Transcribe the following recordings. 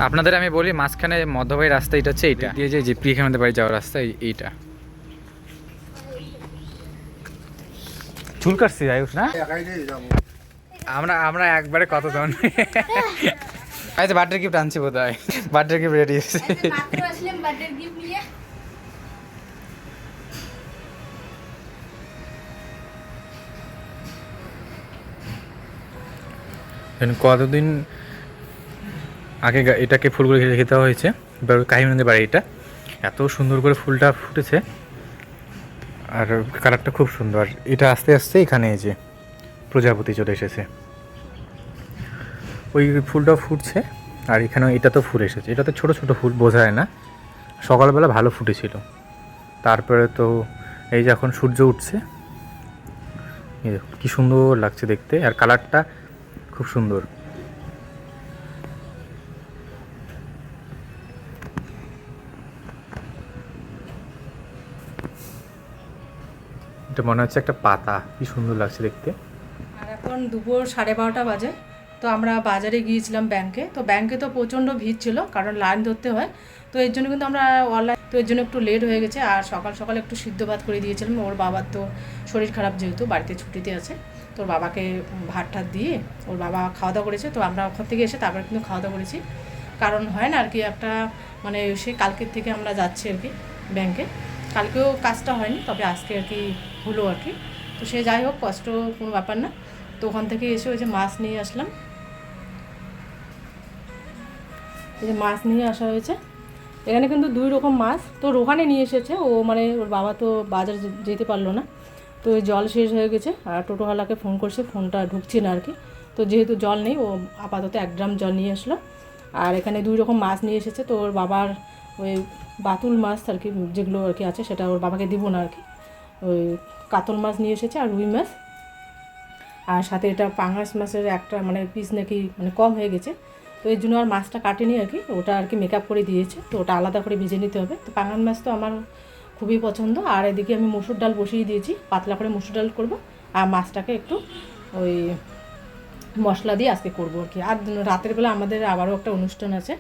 আপনাদের আমি বলি মাঝখানে মধ্যবাড়ি রাস্তা এটা হচ্ছে এইটা দিয়ে যে প্রিখানাদের বাড়ি যাওয়ার রাস্তা এইটা। চুল কাটছি আয়ুষ না, আমরা আমরা একবারে কতজন আচ্ছা বার্থডে গিফট আনছি বোধ হয়, বার্থডে গিফট রেডি আছে। কতদিন আগে এটাকে ফুলগুলো খেতে হয়েছে, কাহিনীদের বাড়ি এটা এত সুন্দর করে ফুলটা ফুটেছে আর কালারটা খুব সুন্দর। এটা আস্তে আস্তে এখানে এই যে প্রজাপতি চলে এসেছে, ওই ফুলটাও ফুটছে আর এখানেও এটা তো ফুল এসেছে। এটা তো ছোটো ছোটো ফুল বোঝা যায় না, সকালবেলা ভালো ফুটেছিল, তারপরে তো এই যে এখন সূর্য উঠছে, কি সুন্দর লাগছে দেখতে আর কালারটা খুব সুন্দর। এটা মনে হচ্ছে একটা পাতা, কি সুন্দর লাগছে দেখতে। আর এখন দুপুর 12:30 বাজে, তো আমরা বাজারে গিয়েছিলাম ব্যাংকে। তো ব্যাংকে তো প্রচণ্ড ভিড় ছিল, কারণ লাইন ধরতে হয়। তো এর জন্য কিন্তু আমরা অনলাইন, তো এর জন্য একটু লেট হয়ে গেছে। আর সকাল সকাল একটু সিদ্ধ ভাত করে দিয়েছিলাম, ওর বাবার তো শরীর খারাপ, যেহেতু বাড়িতে ছুটিতে আছে। তো ওর বাবাকে ভাত ঠাত দিয়ে ওর বাবা খাওয়া দাওয়া করেছে। তো আমরা ওখান থেকে এসে তারপরে কিন্তু খাওয়া দাওয়া করেছি, কারণ হয় না আর কি একটা, মানে সে কালকের থেকে আমরা যাচ্ছি আর কি ব্যাংকে। কালকেও কাজটা হয়নি, তবে আজকে আর কি হলো আর কি। তো সে যাই হোক, কষ্ট কোনো ব্যাপার না। তো ওখান থেকে এসে ওই যে মাছ নিয়ে আসলাম, এই যে মাছ নিয়ে আসা হয়েছে। এখানে কিন্তু 2 রকম মাছ। তো ওখানে নিয়ে এসেছে ও, মানে ওর বাবা তো বাজার যেতে পারলো না, তো জল শেষ হয়ে গেছে। আর টোটোওয়ালাকে ফোন করছে, ফোনটা ঢুকছে না আর কি। তো যেহেতু জল নেই, ও আপাতত 1 ড্রাম জল নিয়ে আসলো। আর এখানে 2 রকম মাছ নিয়ে এসেছে। তো ওর বাবার ওই বাতুল মাছ আর কি, যেগুলো আর কি আছে, সেটা ওর বাবাকে দিব না আর কি। ওই কাতল মাছ নিয়ে এসেছে আর রুই মাছ, আর সাথে এটা পাঙাশ মাছের একটা মানে পিস নাকি মানে কম হয়ে গেছে। তো এর জন্য আর মাছটা কাটেনি আর কি, ওটা আর কি মেকআপ করে দিয়েছে। তো ওটা আলাদা করে ভেজে নিতে হবে। তো পাঙাশ মাছ তো আমার খুবই পছন্দ। আর এদিকে আমি মসুর ডাল বসিয়ে দিয়েছি, পাতলা করে মসুর ডাল করবো। আর মাছটাকে একটু ওই মশলা দিয়ে আজকে করবো আর কি। আর রাতের বেলা আমাদের আবারও একটা অনুষ্ঠান আছে।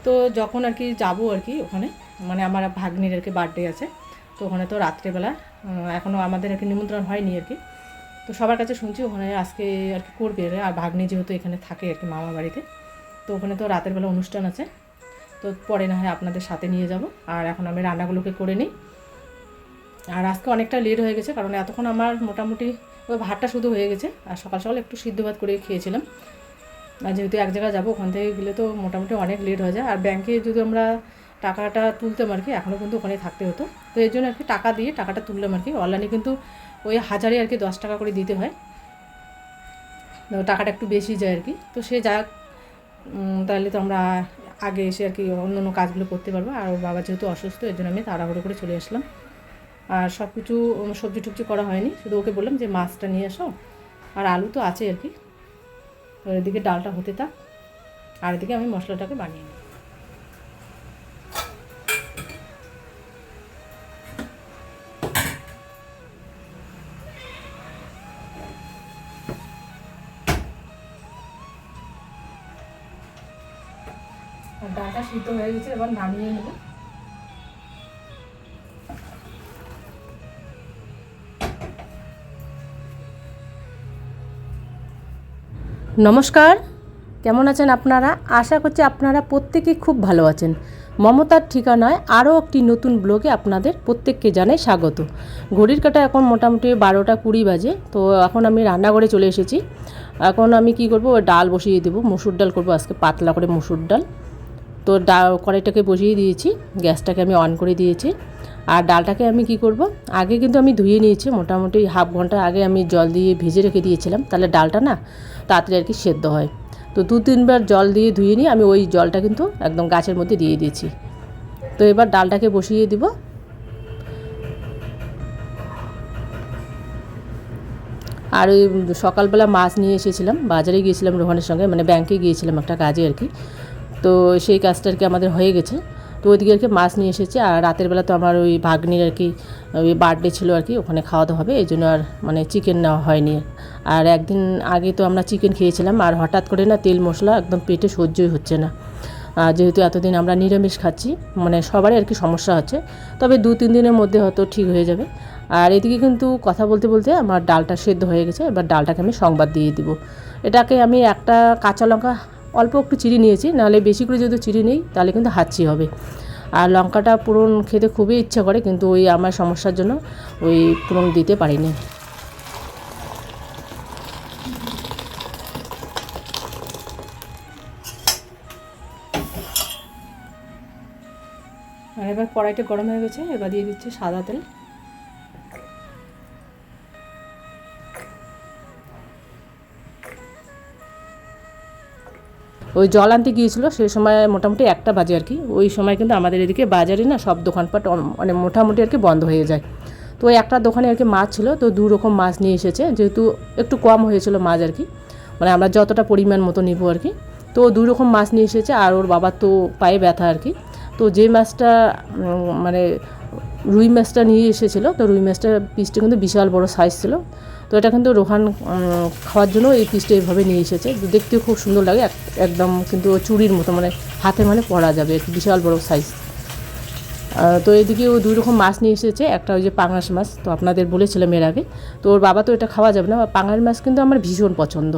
তো যখন আর কি যাবো আর কি ওখানে, মানে আমার ভাগ্নির আর কি বার্থডে আছে। তো ওখানে তো রাত্রেবেলা এখনও আমাদের আর কি নিমন্ত্রণ হয়নি আর কি। তো সবার কাছে শুনছি ওখানে আজকে আর কি করবে। আর ভাগ্নি যেহেতু এখানে থাকে আর কি মামা বাড়িতে, তো ওখানে তো রাতের বেলা অনুষ্ঠান আছে। তো পরে না হয় আপনাদের সাথে নিয়ে যাব। আর এখন আমি রান্নাগুলোকে করে নিই। আর আজকে অনেকটা লেট হয়ে গেছে, কারণ এতক্ষণ আমার মোটামুটি ওই ভাতটা শুধু হয়ে গেছে। আর সকাল সকাল একটু সিদ্ধ ভাত করে খেয়েছিলাম। আর যেহেতু এক জায়গায় যাবো, ওখান থেকে গেলে তো মোটামুটি অনেক লেট হয়ে যায়। আর ব্যাংকে যদি আমরা টাকাটা তুলতাম আর কি, এখনও কিন্তু ওখানে থাকতে হতো। তো এই জন্য আর কি টাকা দিয়ে টাকাটা তুললাম আর কি। অনলাইনে কিন্তু ওই 1000-এ আর কি 10 টাকা করে দিতে হয়, টাকাটা একটু বেশি যায় আর কি। তো সে যাক, তাহলে তো আমরা আগে এসে আর কি অন্য অন্য কাজগুলো করতে পারবো। আর ওর বাবা যেহেতু অসুস্থ, এর জন্য আমি তাড়াহুড়ো করে চলে আসলাম। আর সব কিছু সবজি টবজি করা হয়নি, শুধু ওকে বললাম যে মাছটা নিয়ে আসো, আর আলু তো আছে আর কি। তো এদিকে ডালটা হতে থাক, আর এদিকে আমি মশলাটাকে বানিয়ে নিই। আর ডালটা সিদ্ধ হয়ে গেছে, এবার নামিয়ে নেব। নমস্কার, কেমন আছেন আপনারা? আশা করছি আপনারা প্রত্যেকেই খুব ভালো আছেন। মমতার ঠিকানায় আরও একটি নতুন ব্লগে আপনাদের প্রত্যেককে জানাই স্বাগত। ঘড়ির কাঁটা এখন মোটামুটি 12:20 বাজে। তো এখন আমি রান্নাঘরে চলে এসেছি। এখন আমি কি করব, ডাল বসিয়ে দেবো, মসুর ডাল করব আজকে, পাতলা করে মসুর ডাল। তো কড়াইটাকে বসিয়ে দিয়েছি, গ্যাসটাকে আমি অন করে দিয়েছি। আর ডালটাকে আমি কি করব, আগে কিন্তু আমি ধুয়ে নিয়েছি, মোটামুটি হাফ ঘন্টা আগে আমি জল দিয়ে ভেজে রেখে দিয়েছিলাম, তাহলে ডালটা না তাড়াতাড়ি আর কি সেদ্ধ হয়। তো 2-3 বার জল দিয়ে ধুয়ে নিয়ে আমি ওই জলটা কিন্তু একদম গাছের মধ্যে দিয়ে দিয়েছি। তো এবার ডালটাকে বসিয়ে দিব। আর ওই সকালবেলা মাছ নিয়ে এসেছিলাম, বাজারে গিয়েছিলাম রোহানের সঙ্গে, মানে ব্যাংকে গিয়েছিলাম একটা কাজে আর কি। তো সেই কাজটা আর কি আমাদের হয়ে গেছে। তো ওইদিকে আর কি মাছ নিয়ে এসেছে। আর রাতের বেলা তো আমার ওই ভাগ্নির আর কি ওই বার্থডে ছিল আর কি, ওখানে খাওয়া দাওয়া হবে, এই জন্য আর মানে চিকেন নেওয়া হয়নি। আর একদিন আগে তো আমরা চিকেন খেয়েছিলাম, আর হঠাৎ করে না তেল মশলা একদম পেটে সহ্যই হচ্ছে না। যেহেতু এতদিন আমরা নিরামিষ খাচ্ছি, মানে সবারই আর কি সমস্যা হচ্ছে, তবে 2-3 দিনের মধ্যে হয়তো ঠিক হয়ে যাবে। আর এদিকে কিন্তু কথা বলতে বলতে আমার ডালটা সেদ্ধ হয়ে গেছে, এবার ডালটাকে আমি সংবাদ দিয়ে দিব। এটাকে আমি একটা কাঁচা লঙ্কা অল্প একটু চিড়ে নিয়েছি, নাহলে বেশি করে যদি চিড়ে নিই তাহলে কিন্তু হাঁচি হবে। আর লঙ্কাটা পুরন খেতে খুবই ইচ্ছা করে, কিন্তু ওই আমার সমস্যার জন্য ওই পুরন দিতে পারিনি। আর এবার কড়াইটা গরম হয়ে গেছে, এবার দিয়ে দিচ্ছি সাদা তেল। ওই জল আনতে গিয়েছিলো সেই সময় মোটামুটি 1টা বাজে আর কি। ওই সময় কিন্তু আমাদের এদিকে বাজারে না সব দোকানপাট মানে মোটামুটি আর কি বন্ধ হয়ে যায়। তো ওই একটা দোকানে আর কি মাছ ছিল, তো 2 রকম মাছ নিয়ে এসেছে, যেহেতু একটু কম হয়েছিল মাছ আর কি, মানে আমরা যতটা পরিমাণ মতো নিব আর কি। তো 2 রকম মাছ নিয়ে এসেছে, আর ওর বাবার তো পায়ে ব্যথা আর কি। তো যে মাছটা মানে রুই মাছটা নিয়ে এসেছিলো, তো রুই মাছটার পিসটা কিন্তু বিশাল বড় সাইজ ছিল। তো এটা কিন্তু রোহান খাওয়ার জন্য এই পিসটা এইভাবে নিয়ে এসেছে। দেখতেও খুব সুন্দর লাগে, একদম কিন্তু চুড়ির মতো, মানে হাতে মানে পরা যাবে, একটু বিশাল বড় সাইজ। তো এদিকে ও 2 রকম মাছ নিয়ে এসেছে, একটা ওই যে পাঙাশ মাছ, তো আপনাদের বলেছিলাম এর আগে। তো ওর বাবা তো এটা খাওয়া যাবে না, পাঙাশ মাছ কিন্তু আমার ভীষণ পছন্দ।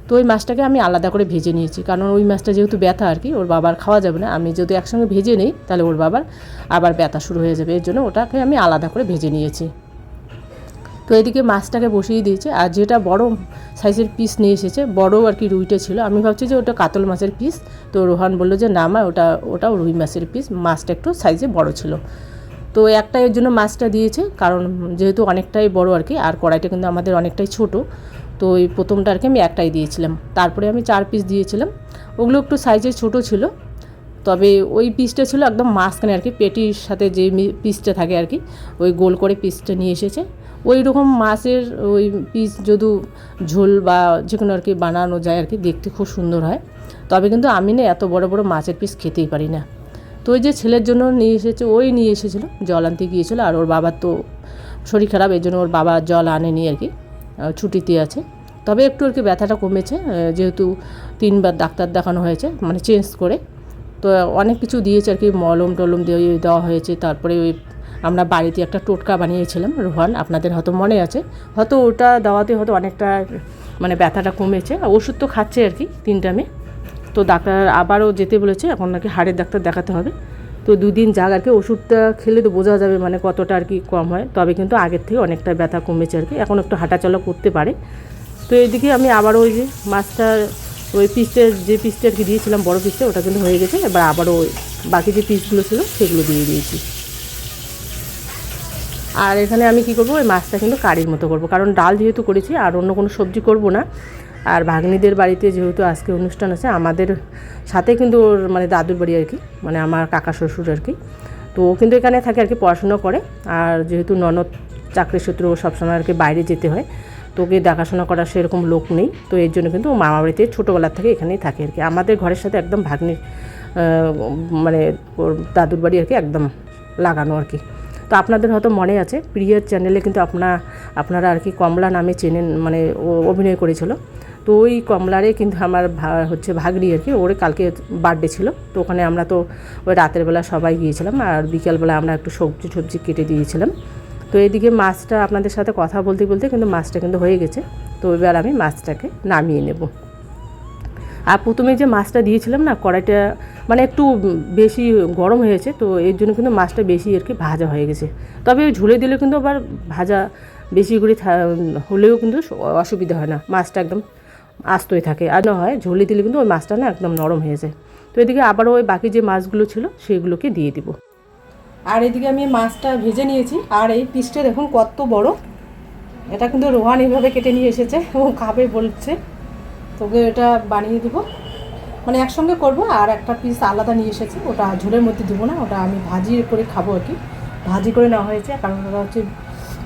তো ওই মাছটাকে আমি আলাদা করে ভেজে নিয়েছি, কারণ ওই মাছটা যেহেতু ব্যথা আর কি, ওর বাবার খাওয়া যাবে না। আমি যদি একসঙ্গে ভেজে নিই তাহলে ওর বাবার আবার ব্যথা শুরু হয়ে যাবে, এর জন্য ওটাকে আমি আলাদা করে ভেজে নিয়েছি। তো এদিকে মাছটাকে বসিয়ে দিয়েছে, আর যেটা বড় সাইজের পিস নিয়ে এসেছে, বড় আর কি রুইটা ছিল, আমি ভাবছি যে ওটা কাতল মাছের পিস। তো রোহান বললো যে না মা, ওটাও রুই মাছের পিস, মাছটা একটু সাইজে বড় ছিল। তো একটা এর জন্য মাছটা দিয়েছে, কারণ যেহেতু অনেকটাই বড় আর কি, আর কড়াইটা কিন্তু আমাদের অনেকটাই ছোট। তো ওই প্রথমটা আর কি আমি একটাই দিয়েছিলাম, তারপরে আমি 4 পিস দিয়েছিলাম। ওগুলো একটু সাইজে ছোট ছিল, তবে ওই পিসটা ছিল একদম মাঝখানে আর কি, পেটির সাথে যে পিসটা থাকে আর কি, ওই গোল করে পিসটা নিয়ে এসেছে। ওই রকম মাছের ওই পিস যদি ঝোল বা যে কোনো আর কি বানানো যায় আর কি, দেখতে খুব সুন্দর হয়। তবে কিন্তু আমি না এত বড় বড় মাছের পিস খেতেই পারি না। তো ওই যে ছেলের জন্য নিয়ে এসেছে, ওই নিয়ে এসেছিলো, জল আনতে গিয়েছিলো, আর ওর বাবার তো শরীর খারাপ, এই জন্য ওর বাবা জল আনেনি আর কি, ছুটিতে আছে। তবে একটু আর কি ব্যথাটা কমেছে, যেহেতু 3বার ডাক্তার দেখানো হয়েছে, মানে চেঞ্জ করে। তো অনেক কিছু দিয়েছে আর কি, মলম টলম দিয়ে দেওয়া হয়েছে। তারপরে ওই আমরা বাড়িতে একটা টোটকা বানিয়েছিলাম রোহান, আপনাদের হয়তো মনে আছে, হয়তো ওটা দেওয়াতে হয়তো অনেকটা মানে ব্যথাটা কমেছে। ওষুধ তো খাচ্ছে আর কি 3 টাইমে। তো ডাক্তার আবারও যেতে বলেছে, এখন নাকি হাড়ের ডাক্তার দেখাতে হবে। তো 2 দিন যাক আর কি, ওষুধটা খেলে তো বোঝা যাবে মানে কতটা আর কি কম হয়। তবে কিন্তু আগের থেকে অনেকটা ব্যথা কমেছে আর কি, এখন একটু হাঁটাচলা করতে পারে। তো এইদিকে আমি আবারও ওই যে মাছটার ওই পিসটা, যে পিসটা আর কি দিয়েছিলাম বড় পিসটা, ওটা কিন্তু হয়ে গেছে। এবার আবারও ওই বাকি যে পিসগুলো ছিল সেগুলো দিয়ে দিয়েছি। আর এখানে আমি কি করব, ওই মাছটা কিন্তু কারির মতো করব, কারণ ডাল যেহেতু করেছি আর অন্য কোনো সবজি করব না। আর ভাগ্নিদের বাড়িতে যেহেতু আজকে অনুষ্ঠান আছে, আমাদের সাথে কিন্তু ওর মানে দাদুর বাড়ি আর কি, মানে আমার কাকা শ্বশুর আর কি। তো ও কিন্তু এখানে থাকে আর কি, পড়াশোনা করে। আর যেহেতু ননদ চাকরি সূত্রে ও সবসময় আর কি বাইরে যেতে হয়, তো ওকে দেখাশোনা করার সেরকম লোক নেই। তো এর জন্য কিন্তু ও মামা বাড়িতে ছোটোবেলার থেকে এখানেই থাকে আর কি, আমাদের ঘরের সাথে একদম ভাগ্নির মানে ওর দাদুর বাড়ি আর কি একদম লাগানো আর কি। তো আপনাদের হয়তো মনে আছে, প্রিয়ার চ্যানেলে কিন্তু আপনারা আর কি কমলা নামে চেনেন, মানে ও অভিনয় করেছিল। তো ওই কমলারে কিন্তু আমার হচ্ছে ভাগ্নি আর কি, ওর কালকে বার্থডে ছিল। তো ওখানে আমরা তো ওই রাতের বেলা সবাই গিয়েছিলাম, আর বিকালবেলা আমরা একটু সবজি কেটে দিয়েছিলাম। তো এইদিকে মাছটা আপনাদের সাথে কথা বলতে বলতে কিন্তু মাছটা কিন্তু হয়ে গেছে। তো এবার আমি মাছটাকে নামিয়ে নেব। আর প্রথমে যে মাছটা দিয়েছিলাম না, কড়াইটা মানে একটু বেশি গরম হয়েছে, তো এর জন্য কিন্তু মাছটা বেশি আর কি ভাজা হয়ে গেছে। তবে ওই ঝুলে দিলে কিন্তু আবার ভাজা বেশি করে হলেও কিন্তু অসুবিধা হয় না, মাছটা একদম আস্তই থাকে। আর না হয় ঝুলে দিলে কিন্তু ওই মাছটা না একদম নরম হয়ে যায়। তো এদিকে আবারও ওই বাকি যে মাছগুলো ছিল সেগুলোকে দিয়ে দিব। আর এদিকে আমি মাছটা ভেজে নিয়েছি, আর এই পিসটা দেখুন কত বড়। এটা কিন্তু রোহান এইভাবে কেটে নিয়ে এসেছে, ও খাবে বলছে। তোকে এটা বানিয়ে দেবো, মানে একসঙ্গে করব। আর একটা পিস আলাদা নিয়ে এসেছি, ওটা ঝোলের মধ্যে দেবো না, ওটা আমি ভাজি করে খাবো আর কি। ভাজি করে নেওয়া হয়েছে, কারণ ওটা হচ্ছে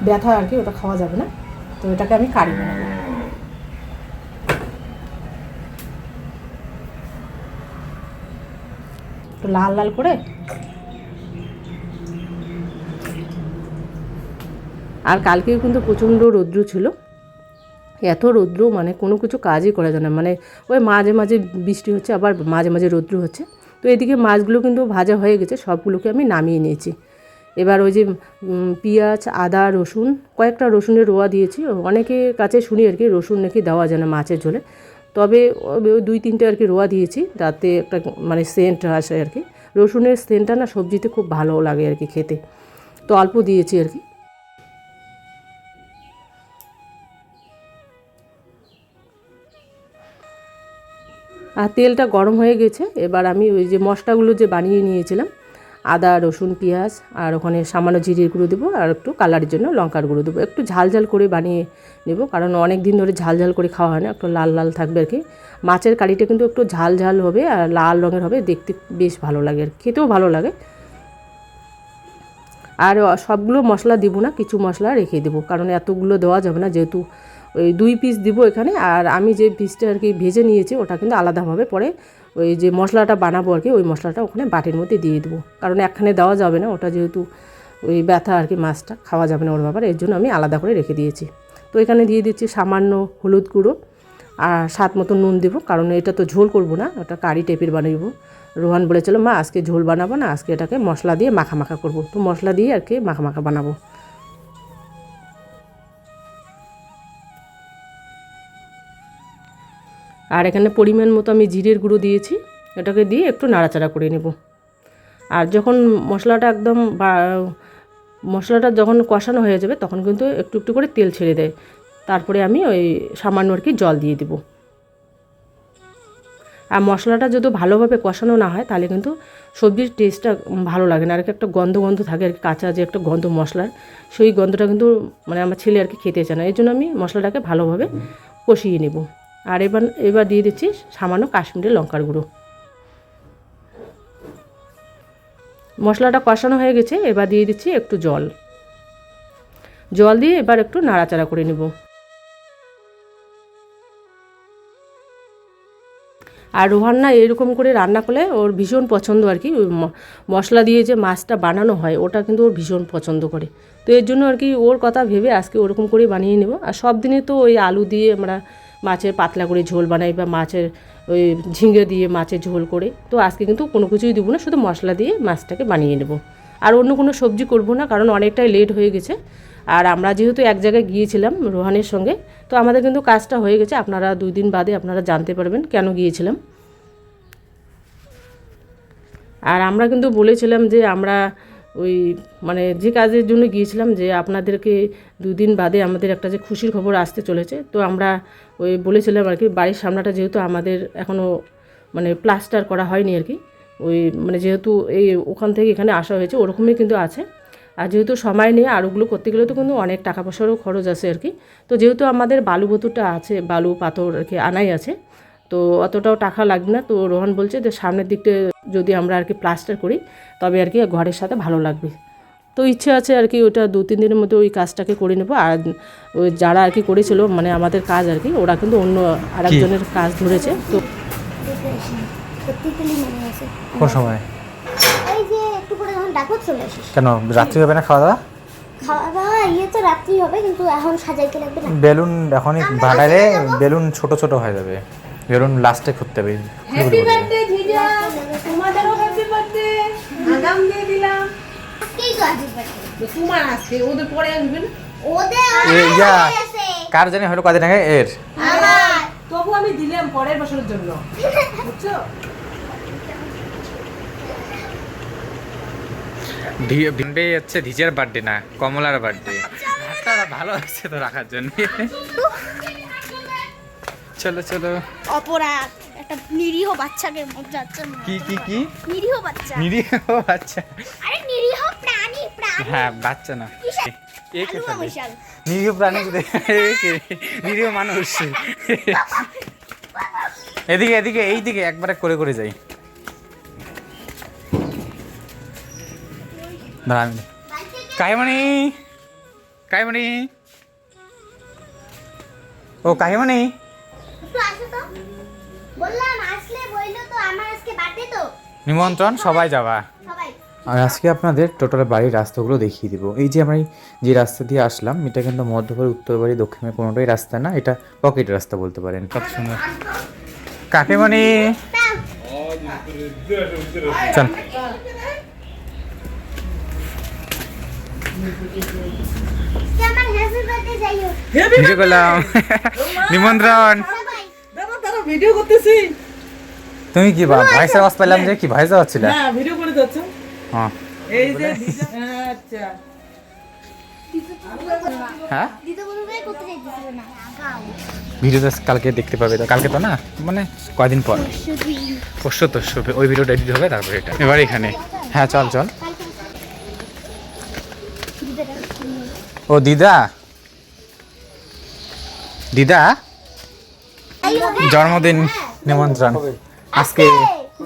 ব্যথা আর কি, ওটা খাওয়া যাবে না। তো এটাকে আমি কারি বানাবো, একটু লাল লাল করে। আর কালকেও কিন্তু প্রচণ্ড রৌদ্র ছিল, এত রৌদ্র মানে কোনো কিছু কাজই করা যায় না। মানে ওই মাঝে মাঝে বৃষ্টি হচ্ছে, আবার মাঝে মাঝে রৌদ্র হচ্ছে। তো এদিকে মাছগুলো কিন্তু ভাজা হয়ে গেছে, সবগুলোকে আমি নামিয়ে নিয়েছি। এবার ওই যে পেঁয়াজ, আদা, রসুন, কয়েকটা রসুনের রোয়া দিয়েছি। অনেকের কাছে শুনি আর কি রসুন নাকি দেওয়া যায় না মাছের ঝোলে, তবে ওই 2-3টে আর কি রোয়া দিয়েছি, তাতে একটা মানে সেন্ট আসে আর কি। রসুনের সেন্টটা না সবজিতে খুব ভালো লাগে আর কি খেতে, তো অল্প দিয়েছি আর কি। আর তেলটা গরম হয়ে গেছে, এবার আমি ওই যে মশলাগুলো যে বানিয়ে নিয়েছিলাম, আদা, রসুন, পেঁয়াজ, আর ওখানে সামান্য জিরের গুঁড়ো দেবো, আর একটু কালারের জন্য লঙ্কার গুঁড়ো দেবো। একটু ঝাল ঝাল করে বানিয়ে নেব, কারণ অনেক দিন ধরে ঝাল ঝাল করে খাওয়া হয় না, একটু লাল লাল থাকবে আর কি। মাছের কারিটা কিন্তু একটু ঝাল ঝাল হবে আর লাল রঙের হবে, দেখতে বেশ ভালো লাগে আর খেতেও ভালো লাগে। আর সবগুলো মশলা দিব না, কিছু মশলা রেখে দেবো, কারণ এতগুলো দেওয়া যাবে না, যেহেতু ওই 2 পিস দিব এখানে। আর আমি যে পিসটা আর কি ভেজে নিয়েছি ওটা কিন্তু আলাদাভাবে পরে ওই যে মশলাটা বানাবো আর কি, ওই মশলাটা ওখানে বাটির মধ্যে দিয়ে দেবো, কারণ একখানে দেওয়া যাবে না, ওটা যেহেতু ওই ব্যথা আর কি, মাছটা খাওয়া যাবে না ওর ব্যাপারে, এর জন্য আমি আলাদা করে রেখে দিয়েছি। তো এখানে দিয়ে দিচ্ছি সামান্য হলুদ গুঁড়ো আর স্বাদ মতো নুন দেবো, কারণ এটা তো ঝোল করবো না, ওটা কারি টাইপের বানাবো। রোহান বলেছিল, মা আজকে ঝোল বানাবো না, আজকে এটাকে মশলা দিয়ে মাখা মাখা করবো, তো মশলা দিয়ে আর কি মাখা মাখা বানাবো। আর এখানে পরিমাণ মতো আমি জিরের গুঁড়ো দিয়েছি, এটাকে দিয়ে একটু নাড়াচাড়া করে নেব। আর যখন মশলাটা একদম মশলাটা যখন কষানো হয়ে যাবে তখন কিন্তু একটু একটু করে তেল ছেড়ে দেয়, তারপরে আমি ওই সামান্য আর কি জল দিয়ে দেবো। আর মশলাটা যদি ভালোভাবে কষানো না হয় তাহলে কিন্তু সবজির টেস্টটা ভালো লাগে না, আর কি একটা গন্ধ গন্ধ থাকে আর কি, কাঁচা যে একটা গন্ধ মশলার, সেই গন্ধটা কিন্তু মানে আমার ছেলে আর কি খেতে চায় না, এই জন্য আমি মশলাটাকে ভালোভাবে কষিয়ে নেব। আর এবার দিয়ে দিচ্ছি সামান্য কাশ্মীরি লঙ্কার গুঁড়ো। মশলাটা কষানো হয়ে গেছে, এবার দিয়ে দিচ্ছি একটু জল দিয়ে এবার একটু নাড়াচাড়া করে নেব। আর রোহান না এরকম করে রান্না করলে ওর ভীষণ পছন্দ আর কি, ওই মশলা দিয়ে যে মাছটা বানানো হয় ওটা কিন্তু ওর ভীষণ পছন্দ করে, তো এর জন্য আর কি ওর কথা ভেবে আজকে ওরকম করে বানিয়ে নেব। আর সব দিনে তো ওই আলু দিয়ে আমরা মাছের পাতলা করে ঝোল বানাই, বা মাছের ওই ঝিঙে দিয়ে মাছের ঝোল করে, তো আজকে কিন্তু কোনো কিছুই দেবো না, শুধু মশলা দিয়ে মাছটাকে বানিয়ে নেব। আর অন্য কোনো সবজি করব না, কারণ অনেকটাই লেট হয়ে গেছে। আর আমরা যেহেতু এক জায়গায় গিয়েছিলাম রোহানের সঙ্গে, তো আমাদের কিন্তু কাজটা হয়ে গেছে, আপনারা 2 দিন বাদে আপনারা জানতে পারবেন কেন গিয়েছিলাম। আর আমরা কিন্তু বলেছিলাম যে আমরা ওই মানে যে কাজের জন্য গিয়েছিলাম, যে আপনাদেরকে 2 দিন বাদে আমাদের একটা যে খুশির খবর আসতে চলেছে, তো আমরা ওই বলেছিলাম আর কি, বাড়ির সামনাটা যেহেতু আমাদের এখনও মানে প্লাস্টার করা হয়নি আর কি, ওই মানে যেহেতু এই ওখান থেকে এখানে আসা হয়েছে ওরকমই কিন্তু আছে। আর যেহেতু সময় নেই, আর ওগুলো করতে গেলে তো কিন্তু অনেক টাকা পয়সারও খরচ আছে আর কি, তো যেহেতু আমাদের বালু বোতলটা আছে, বালু পাথর আর কি আনাই আছে, তো অতটাও টাকা লাগবে না। তো রোহন বলছে যে সামনের দিকটা যদি আমরা আর কি প্লাস্টার করি তবে আর কি ঘরের সাথে ভালো লাগবে, তো ইচ্ছে আছে আর কি ওটা 2-3 দিনের মধ্যে ওই কাজটাকে করে নেবো। আর ওই যারা আর কি করেছিল মানে আমাদের কাজ আর কি, ওরা কিন্তু অন্য আরেকজনের কাজ ধরেছে। তো কোন সময় এই যে একটু পরে যখন ডাকো চলে আসিস। কেন রাত্রি হবে না খাওয়া দাওয়া? খাওয়া দাওয়া তো রাত্রি হবে, কিন্তু এখন সাজাইতে লাগবে না। বেলুন এখনই বানালে বেলুন ছোট ছোট হয়ে যাবে, বেলুন লাস্টে করতে হবে। হ্যাপি বার্থডে জিজা, তোমাদেরও হ্যাপি বার্থডে, আগাম দিয়ে দিলাম। কি তো আসিস বাড়ি? তোমার আজকে ওদের পরে আসবেন, কার জানি হলো কদিন আগে এর, আমার তবু আমি দিলাম পরের বছরের জন্য, বুঝছো? ভিনবে হচ্ছে ধিজের বার্থডে না কমলার বার্থডে, ভালো আছে তো রাখার জন্য। চলো চলো, অপরাধ একটা নিরীহ বাচ্চাকে যাচ্ছে না। কি কি কি নিরীহ বাচ্চা, নিরীহ বাচ্চা? আরে নিরীহ প্রাণী প্রাণী। হ্যাঁ বাচ্চা না, এ কে আলু ফেলে? বিশাল। নিরীহ প্রাণী নিরীহ মানুষ। এদিকে এদিকে এইদিকে একবারে করে করে যাই। কাহিমণি কাহিমণি, ও কাহিমণি, একটু আসো তো, বললাম আসলে বইলো তো আমার আজকে বার্থডে তো, নিমন্ত্রণ সবাই যাবা। সবাই আর আজকে আপনাদের টোটাল বাড়ির রাস্তাগুলো দেখিয়ে দিব। এই যে আমি যে রাস্তা দিয়ে আসলাম এটা কিন্তু মধ্যবাড়ি, উত্তর বাড়ি, দক্ষিণ বাড়ি কোনোটাই রাস্তা না, এটা পকেট রাস্তা বলতে পারেন। কত সুন্দর। কাকিমণি চল আমার হ্যাপি বার্থডে যাইও ভিডিও করলাম নিমন্ত্রণ। দাদা ভিডিও করতেছি। তুমি কি ভয়েস আওয়াজ পেলাম যে কি ভয়েস আওয়াজ ছিল? হ্যাঁ ভিডিও করে যাচ্ছ। হ্যাঁ এই যে আচ্ছা হ্যাঁ দিদি বলবে করতে যাইতেছিল না গাও ভিডিওটা কালকে দেখতে পাবে। তো কালকে তো না, মানে কয়দিন পর, পরশু তো ওই ভিডিওটা এডিট হবে, তারপরে এটা এবার এখানে। হ্যাঁ চল চল। ও দিদা, দিদা জন্মদিন নিমন্ত্রণ আজকে।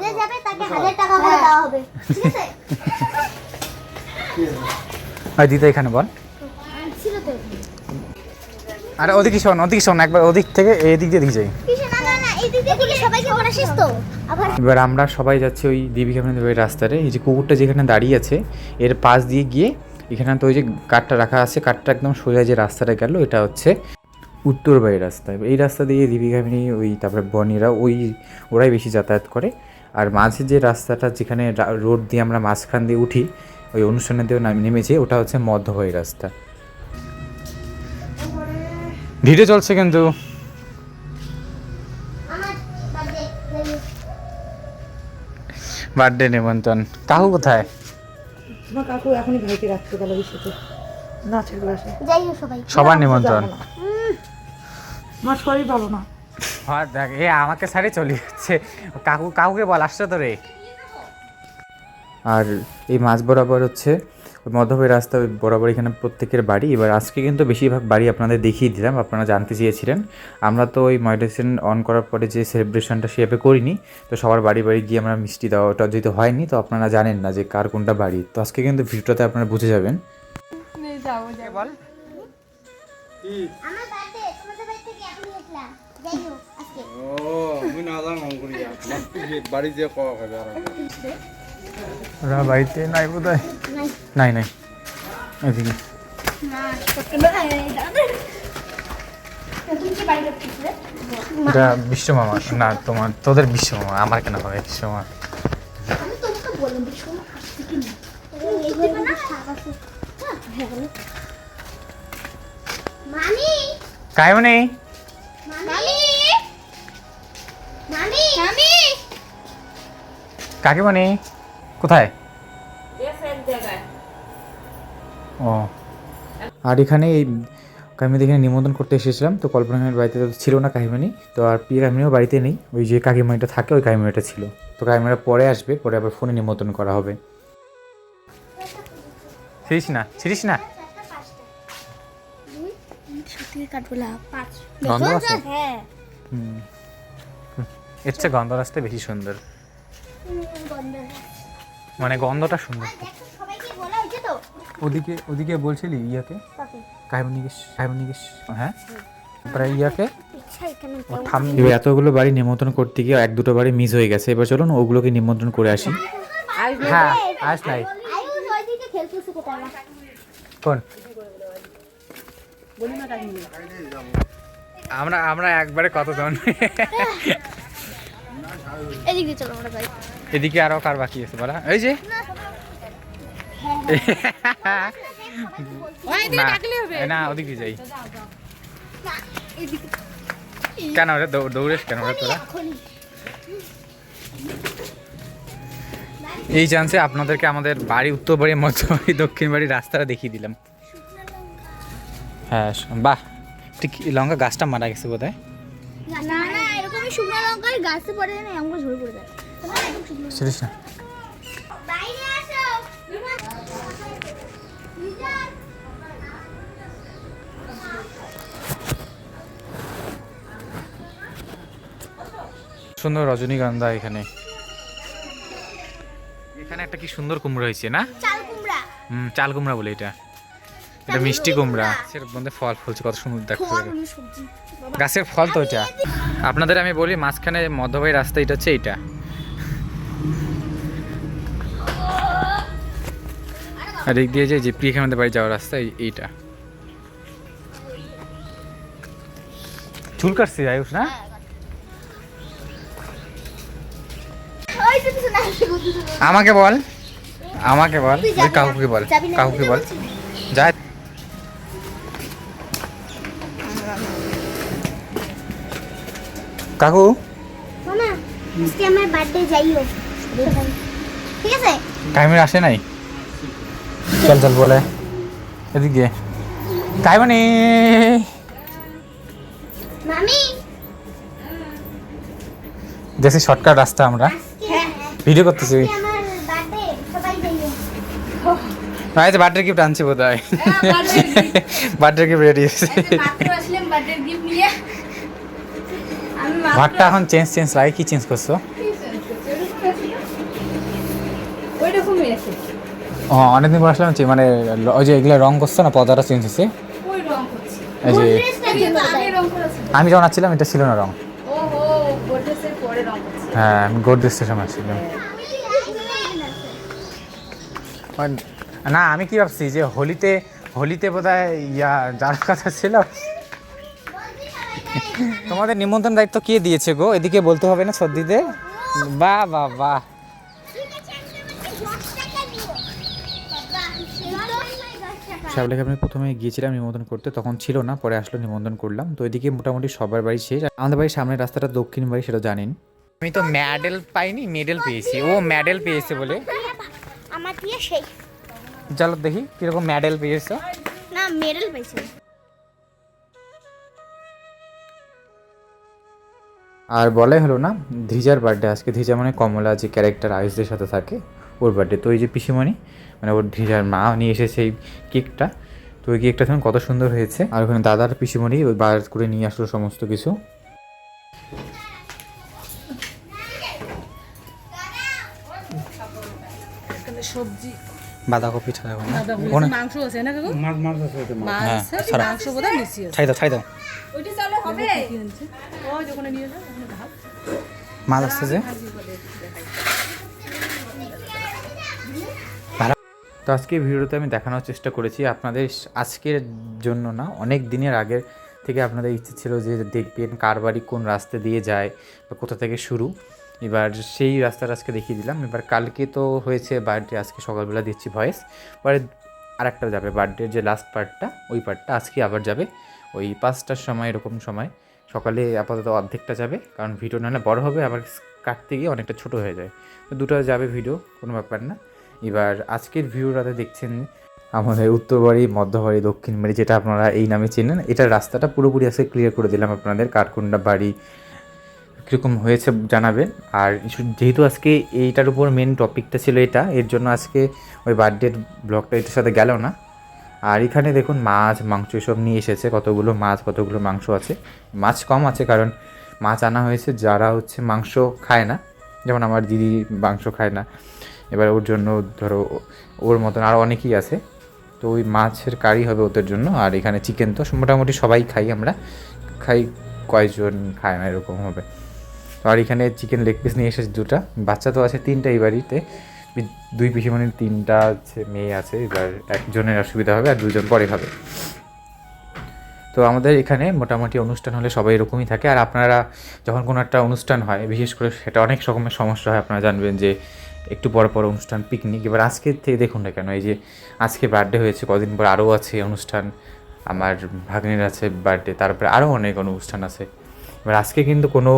যে যাবে তাকে 1000 টাকা করে দেওয়া হবে ঠিক আছে ওই দিদা এখানে বল। ছিল তো আরে ওদিকে শোন একবার ওদিক থেকে এদিক দিয়ে দিকে যাই। কিসে না না না এই দিক থেকে সবাইকে ওরা শেষ তো আবার এবার আমরা সবাই যাচ্ছি ওই দীপিকা বাড়ির রাস্তাতে। এই যে কুকুরটা যেখানে দাঁড়িয়ে আছে এর পাশ দিয়ে গিয়ে এখানে তো ওই যে কাঠটা রাখা আছে, কাঠটা একদম সোজা যে রাস্তাটা গেল এটা হচ্ছে উত্তর বাড়ির রাস্তা। এই রাস্তা দিয়ে দীপিকা ওই তারপরে বনিরা ওরাই বেশি যাতায়াত করে। আর মাঝে যে রাস্তাটা যেখানে রোড দিয়ে আমরা মাঝখান দিয়ে উঠি ওই অনুষ্ঠানের দিয়ে নেমেছি, ওটা হচ্ছে মধ্যবাড়ি রাস্তা। ভিডিও চলছে কিন্তু। আমার বার্থডে যাইও বার্থডে নিমন্ত্রণ। কাকু কোথায়? তোমার কাকু এখনই ভাইকে রাখতে গেল বিশেষে না ছেড়ে আসে। যাইও সবাই সবার নিমন্ত্রণ। মাস করেই ভালো না। হ্যাঁ দেখ এ আমাকে সারি চলে যাচ্ছে। কাকুকে বল আসছে তো রে। আর এই মাঝ বরাবর হচ্ছে ওই মধ্যবাড়ি রাস্তা, ওই বরাবর এখানে প্রত্যেকের বাড়ি। এবার আজকে কিন্তু বেশিরভাগ বাড়ি আপনাদের দেখিয়ে দিলাম, আপনারা জানতে চেয়েছিলেন। আমরা তো ওই মনিটাইজেশন অন করার পরে যে সেলিব্রেশনটা সেভাবে করিনি, তো সবার বাড়ি বাড়ি গিয়ে আমরা মিষ্টি দেওয়া ওটা যেহেতু হয়নি, তো আপনারা জানেন না যে কার কোনটা বাড়ি। তো আজকে কিন্তু ভিডিওটাতে আপনারা বুঝে যাবেন। বল আমার বার্থডে তোমাদের বাড়ি থেকে এখন আসলাম যাইও আজকে ও আমি না জানো করি বাড়ি যে কওয়া হবে আর ওরা বাড়িতে নাই বোধ হয়। নাই এদিকে না করতে না দাদা তুমি কি বাড়ি করতেছিলে এটা বিশ্বমামা না, তোদের বিশ্বমামা, আমার কেন হবে বিশ্বমামা? আমি তোমাকে বললাম শোনো আসতে কি না এই দিবে না সাবাসে হ্যাঁ মামি কায়মনি মামি মামি মামি কাকিমণি কোথায়? ও আর এখানে এই কাকিমণি এখানে নিমন্ত্রণ করতে এসেছিলাম। তো কল্পনার বাড়িতে তো ছিল না কাকিমণি, তো আর প্রিয় কাকিমণিও বাড়িতে নেই। ওই যে কাকিমণিটা থাকে ওই কাকিমণিটা ছিল। তো কাকিমণিটা পরে আসবে, পরে আবার ফোনে নিমন্ত্রণ করা হবে। ছিড়িস না সত্যি কাটবলা 5 গন্ধ আছে? হ্যাঁ এর চেয়ে গন্ধ আসতে বেশি সুন্দর, গন্ধ মানে গন্ধটা সুন্দর। দেখো সবাইকে বলা হয়েছে তো ওদিকে বলছিলি ইয়াকে কাকে কাকিমণিকে হ্যাঁ তারপরে ইয়াকে ইচ্ছা এখানে এবার এতগুলো বাড়ি নিমন্ত্রণ করতে গিয়ে 1-2টো বাড়ি মিস হয়ে গেছে। এবার চলুন ওগুলোকে নিমন্ত্রণ করে আসি। হ্যাঁ আস নাই আয়ুষ ওইদিকে খেলতেছে কোথায় কোন আমরা একবারে কতজন এদিকে চলো আমরা যাই এদিকে আরো কার বাকি আছে বলা? এই যে না ওদিকে যাই না এদিকে কেন রে দৌড়েস কেন রে তোরা? এই চান্সে আপনাদেরকে আমাদের বাড়ি উত্তর বাড়ি, মধ্য বাড়ি, দক্ষিণ বাড়ি রাস্তাটা দেখিয়ে দিলাম। হ্যাঁ বাহ, ঠিক লঙ্কা গাছটা মারা গেছে বোধ হয়। না না এরকমই শুকনো লঙ্কার গাছে পড়ে না এমন ঝরে পড়ে যায় শুনিস না বাইরে আসো সুন্দর রজনীগন্ধা। এখানে একটা কি সুন্দর কুমড়া হয়েছে না? চাল কুমড়া চাল কুমড়া বলে এটা মিষ্টি কুমড়া। গাছের মধ্যে ফল ফলছে কত সুন্দর দেখতে। সবজি গাছের ফল তো এটা। আপনাদের আমি বলি মাঝখানে মধ্যবাড়ি রাস্তা এটা হচ্ছে এইটা। আর দিক দিয়ে যে প্রিয়খানাদের বাড়ি যাওয়ার রাস্তা এইটা। চুল কাটছি আয়ুষ না? ওই তুমি আমাকে বল, আমাকে বল, তুই ওই যাবি না? কাকুকে বল, যাবি না? কাকুকে তুই বল, বলছিস? যা। কাকু শোনা, আজকে আমার বার্থডে যাইও। ঠিক আছে? কাইমির আসে নাই? চল চল বলে এদিকে কাইমানি। মামি, দেশে শর্টকাট রাস্তা, আমরা ভিডিও করতেছি। আজকে আমার বার্থডে, সবাই যাইও। ভাই তো বার্থডে গিফট আনছি বোধ হয়, বার্থডে গিফট রেডি আছে। মাত্র আসলাম বার্থডে গিফট নিয়ে। আমি ভাতটা এখন চেঞ্জ লাগে, কি চেঞ্জ করছো? ওই রকমই আছে, ও অনেকদিন পর আসলাম, মানে ওই যে এগুলো রং করছো না, পর্দাটা চেঞ্জ হয়েছে। ওই রং করছি। এই যে ড্রেসটা দিয়ে কিন্তু দাও। আগে রং করেছে। আমি যখন আসছিলাম এটা ছিল না রং। ওহো, গোড্রেসের পরে রং করছি। হ্যাঁ আমি গোদরেজ স্টেশন আসছিলাম। না আমি কি ভাবছি যে হোলিতে বোধহয় যার কথা ছিল। তোমাদের নিমন্ত্রণ দায়িত্ব কে দিয়েছে গো? এদিকে বলতে হবে না সর্দিতে। বাহ বাহ বাহ। শ্যাবলাকে আমি প্রথমে গিয়েছিলাম নিমন্ত্রণ করতে, তখন ছিল না, পরে আসলো নিমন্ত্রণ করলাম। তো এদিকে মোটামুটি সবার বাড়ি শেষ। আমাদের বাড়ির সামনের রাস্তাটা দক্ষিণ বাড়ি, সেটা জানেন। আমি তো মেডেল পাইনি, মেডেল পেয়েছি। ও মেডেল পেয়েছে বলে। আমার দিয়ে সেই চলো দেখি কিরকম মেডেল পেয়েছো। না, মেডেল পাইছে। আর বলাই হলো না, ধিজার বার্থডে আজকে। ধিজা মানে কমলা যে ক্যারেক্টার আয়ুষদের সাথে থাকে, ওর বার্থডে। তো এই যে পিসিমণি মানে ওর ধিজার মা নিয়ে এসেছে এই কেকটা। তো ওই কেকটা দেখুন কত সুন্দর হয়েছে। আর ওখানে দাদার পিসিমণি ওই বার করে নিয়ে আসলো সমস্ত কিছু। সবজি, বাঁধাকপি ছাড়া মাংস আছে না কাকু? মাছ মাছ আছে ওতে মাছ। মাছ আছে, মাংস বোধহয় মিশি আছে। ছাই দাও ওইটা চালে হবে। কি আনছে? ওই দোকানে নিয়ে যাও, ওখানে দাও। মাছ আসছে যে। তো আজকে ভিডিওতে আমি দেখানোর চেষ্টা করেছি আপনাদের, আজকের জন্য না, অনেক দিনের আগের থেকে আপনাদের ইচ্ছে ছিল যে দেখবেন কার বাড়ি কোন রাস্তা দিয়ে যায় বা কোথা থেকে শুরু। এবার সেই রাস্তাটা আজকে দেখিয়ে দিলাম। এবার কালকে তো হয়েছে বার্থডে, আজকে সকালবেলা দিচ্ছি ভয়েস। পরে আরেকটা যাবে বার্থডের যে লাস্ট পার্টটা, ওই পার্টটা আজকে আবার যাবে ওই 5টার সময়, এরকম সময়। সকালে আপাতত অর্ধেকটা যাবে, কারণ ভিডিও নাহলে বড় হবে, আবার কাটতে গিয়ে অনেকটা ছোট হয়ে যায়। তো দুটো যাবে ভিডিও, কোনো ব্যাপার না। এবার আজকের ভিডিওটাতে দেখছেন আমাদের উত্তর বাড়ি, মধ্য বাড়ি, দক্ষিণ বাড়ি, যেটা আপনারা এই নামে চেনেন। এটার রাস্তাটা পুরোপুরি আজকে ক্লিয়ার করে দিলাম আপনাদের। কারকুন্ডা বাড়ি কীরকম হয়েছে জানাবেন। আর যেহেতু আজকে এইটার উপর মেন টপিকটা ছিল এটা, এর জন্য আজকে ওই বার্থডের ব্লগটা এটার সাথে গেল না। আর এখানে দেখুন মাছ মাংস এসব নিয়ে এসেছে, কতগুলো মাছ কতগুলো মাংস আছে। মাছ কম আছে কারণ মাছ আনা হয়েছে যারা হচ্ছে মাংস খায় না, যেমন আমার দিদি মাংস খায় না। এবার ওর জন্য ধরো ওর মতন আরও অনেকেই আছে, তো ওই মাছের কারি হবে ওদের জন্য। আর এখানে চিকেন তো মোটামুটি সবাই খাই, আমরা খাই, কয়েকজন খায় না এরকম হবে। আর এখানে চিকেন লেগ পিস নিয়ে এসেছে দুটা। বাচ্চা তো আছে 3টা এই বাড়িতে, 2 পিসিমণির 3টা হচ্ছে মেয়ে আছে। এবার একজনের অসুবিধা হবে আর 2জন পরে হবে। তো আমাদের এখানে মোটামুটি অনুষ্ঠান হলে সবাই এরকমই থাকে। আর আপনারা যখন কোনো একটা অনুষ্ঠান হয়, বিশেষ করে সেটা অনেক রকমের সমস্যা হয়, আপনারা জানবেন যে একটু পর পর অনুষ্ঠান, পিকনিক। এবার আজকে থেকে দেখুন না কেন, এই যে আজকে বার্থডে হয়েছে, কদিন পর আরও আছে অনুষ্ঠান। আমার ভাগ্নের আছে বার্থডে, তারপরে আরও অনেক অনুষ্ঠান আছে। এবার আজকে কিন্তু কোনো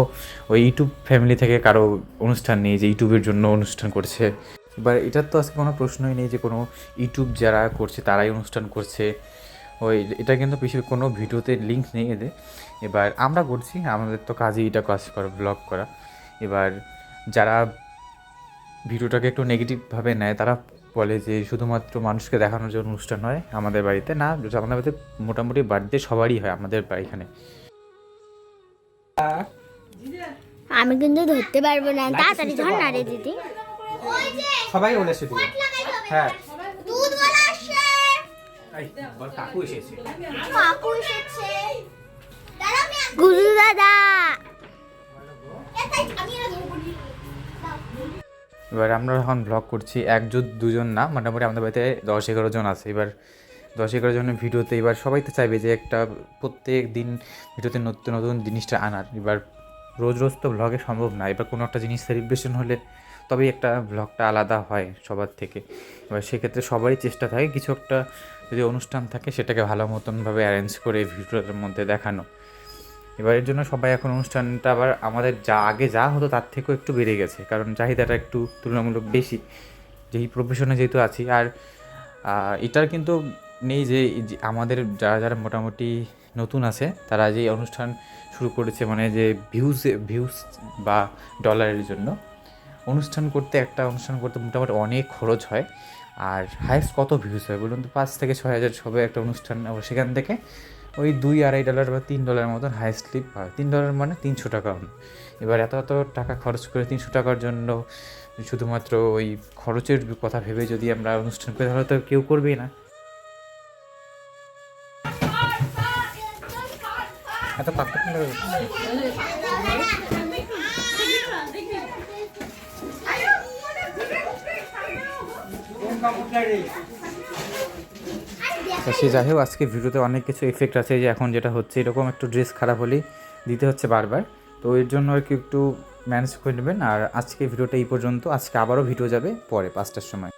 ওই ইউটিউব ফ্যামিলি থেকে কারো অনুষ্ঠান নেই যে ইউটিউবের জন্য অনুষ্ঠান করছে। এবার এটার তো আজকে কোনো প্রশ্নই নেই যে কোনো ইউটিউব যারা করছে তারাই অনুষ্ঠান করছে। ওই এটা কিন্তু পৃথিবীর কোনো ভিডিওতে লিঙ্ক নেই এদের। এবার আমরা করছি, আমাদের তো কাজই এটা কাজ করা, ব্লগ করা। এবার যারা ভিডিওটাকে একটু নেগেটিভভাবে নেয় তারা বলে যে শুধুমাত্র মানুষকে দেখানোর জন্য অনুষ্ঠান হয় আমাদের বাড়িতে। না, আমাদের বাড়িতে মোটামুটি বার্থডে সবারই হয় আমাদের এখানে। আমি কিন্তু ধরতে পারবো না, তাড়াতাড়ি ধর না রে দিদি। সবাই বলে এসে দিবে। হ্যাঁ দুধ ওয়ালা আসছে, কাকু এসেছে। কাকু এসেছে। গুরু দাদা, এবার আমরা এখন ব্লগ করছি 1-2 জন না, মোটামুটি আমাদের বাড়িতে 10-11 জন আছে। এবার 10-11 জনের ভিডিওতে এবার সবাই তো চাইবে যে একটা প্রত্যেক দিন ভিডিওতে নতুন নতুন জিনিসটা আনার। এবার রোজ রোজ তো ব্লগে সম্ভব না। এবার কোনো একটা জিনিস সেলিব্রেশন হলে তবেই একটা ব্লগটা আলাদা হয় সবার থেকে। এবার সেক্ষেত্রে সবারই চেষ্টা থাকে কিছু একটা যদি অনুষ্ঠান থাকে সেটাকে ভালো মতনভাবে অ্যারেঞ্জ করে ভিডিওর মধ্যে দেখানো। এবার এর জন্য সবাই এখন অনুষ্ঠানটা আবার আমাদের আগে যা হতো তার থেকেও একটু বেড়ে গেছে, কারণ চাহিদাটা একটু তুলনামূলক বেশি, যেই প্রফেশনে যেহেতু আছি। আর এটার কিন্তু নেই যে আমাদের যারা যারা মোটামুটি নতুন আছে তারা যে অনুষ্ঠান শুরু করেছে, মানে যে ভিউজ বা ডলারের জন্য একটা অনুষ্ঠান করতে মোটামুটি অনেক খরচ হয়। আর হাইস্ট কত ভিউজ হয় বলুন তো? 5 থেকে 6 হাজার সবে একটা অনুষ্ঠান। আবার সেখান থেকে ওই $2-2.5 বা $3 মতন হাইস্টলি হয়। $3 মানে 300 টাকা। এবার এত টাকা খরচ করে 300 টাকার জন্য শুধুমাত্র ওই খরচের কথা ভেবে যদি আমরা অনুষ্ঠান করি তাহলে তো কেউ করবেই না। এত পাক্কা সে যাই হোক, আজকে ভিডিওতে অনেক কিছু এফেক্ট আছে, যে এখন যেটা হচ্ছে এরকম একটু ড্রেস খারাপ হলেই দিতে হচ্ছে বারবার, তো এর জন্য আর কি একটু ম্যানেজ করে নেবেন। আর আজকে ভিডিওটা এই পর্যন্ত। আজকে আবারও ভিডিও যাবে পরে 5টার সময়।